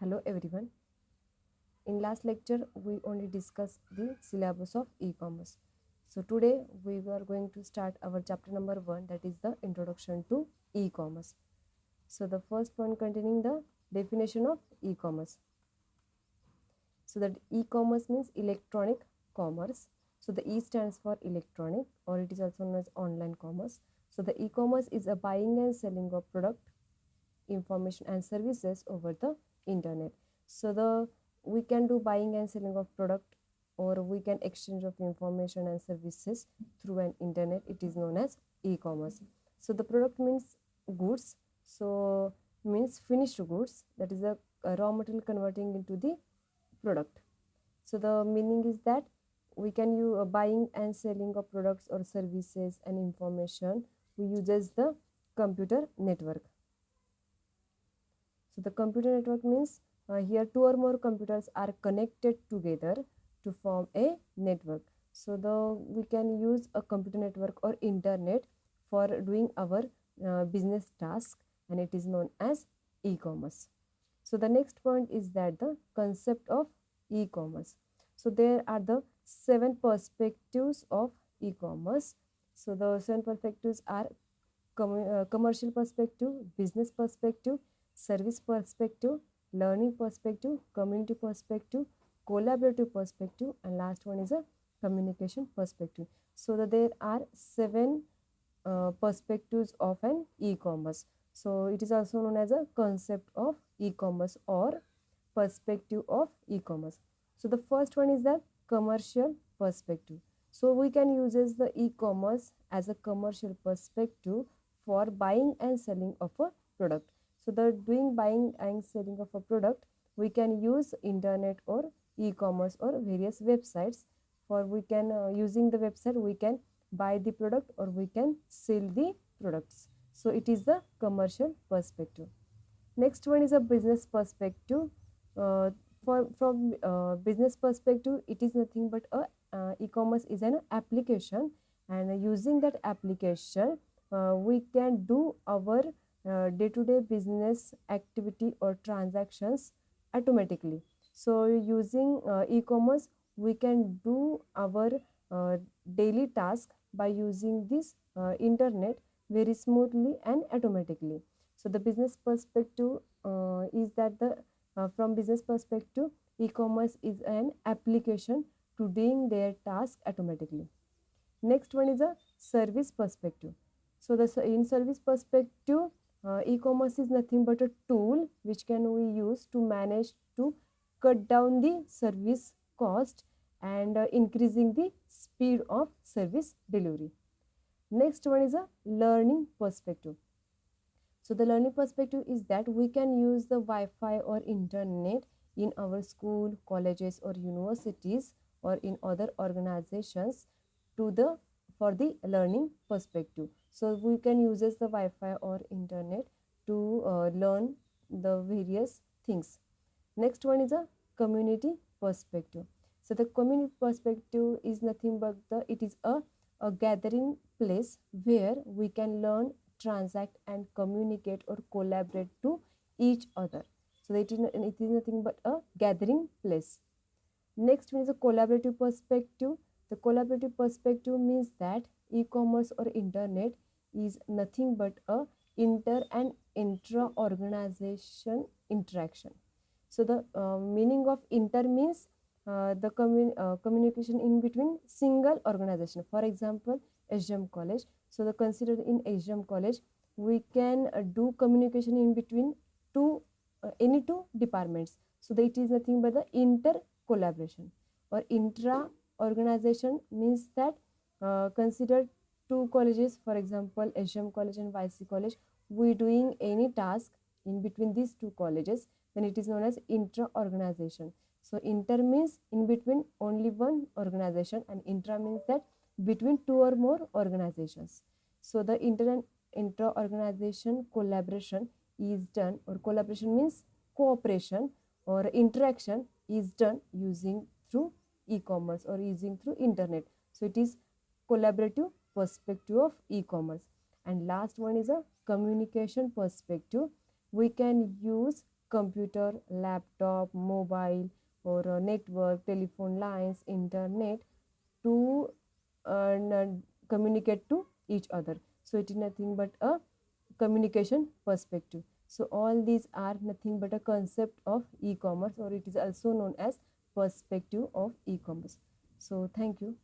Hello everyone. In last lecture we only discussed the syllabus of e-commerce. So today we are going to start our chapter number 1, that is the introduction to e-commerce. So the first point containing the definition of e-commerce. So that e-commerce means electronic commerce. So the E stands for electronic, or it is also known as online commerce. So the e-commerce is a buying and selling of product, information and services over the internet. So we can do buying and selling of product, or we can exchange of information and services through an internet. It is known as e-commerce. So the product means goods, so means finished goods, that is a raw material converting into the product. So the meaning is that we can use buying and selling of products or services and information. We uses the computer network. So the computer network means here two or more computers are connected together to form a network. So we can use a computer network or internet for doing our business task, and it is known as e-commerce. So the next point is that the concept of e-commerce. So there are the 7 perspectives of e-commerce. So the 7 perspectives are commercial perspective, business perspective, service perspective, learning perspective, community perspective, collaborative perspective, and last one is a communication perspective. So that there are 7 perspectives of an e-commerce. So it is also known as a concept of e-commerce or perspective of e-commerce. So the first one is the commercial perspective. So we can use the e-commerce as a commercial perspective for buying and selling of a product. So the doing buying and selling of a product, we can use internet or e-commerce or various websites. For we can using the website, we can buy the product or we can sell the products. So it is the commercial perspective. Next one is a business perspective. From business perspective, it is nothing but a e-commerce is an application, and using that application we can do our day-to-day business activity or transactions automatically. So using e-commerce, we can do our daily task by using this internet very smoothly and automatically. So the business perspective is that from business perspective, e-commerce is an application to doing their task automatically. Next one is a service perspective. So in service perspective, e-commerce is nothing but a tool which can we use to manage to cut down the service cost and increasing the speed of service delivery. Next one is a learning perspective. So the learning perspective is that we can use the Wi-Fi or internet in our school, colleges or universities or in other organizations for the learning perspective. So we can use the Wi-Fi or internet to learn the various things. Next one is a community perspective. So the community perspective is nothing but it is a gathering place where we can learn, transact and communicate or collaborate to each other. So it is nothing but a gathering place. Next one is a collaborative perspective. The collaborative perspective means that e-commerce or internet is nothing but a inter and intra-organization interaction. So the meaning of inter means the communication in between single organization. For example, SGM College. So the consider in SGM College, we can do communication in between any two departments. So it is nothing but the inter collaboration. Or intra organization means that consider two colleges, for example SGM College and YC College, we doing any task in between these two colleges, then it is known as intra organization. So inter means in between only one organization, and intra means that between two or more organizations. So the inter and intra organization collaboration is done, or collaboration means cooperation or interaction is done using through e-commerce or using through internet. So it is collaborative perspective of e-commerce. And last one is a communication perspective. We can use computer, laptop, mobile, or network, telephone lines, internet to communicate to each other. So it is nothing but a communication perspective. So all these are nothing but a concept of e-commerce, or it is also known as perspective of e-commerce. So thank you.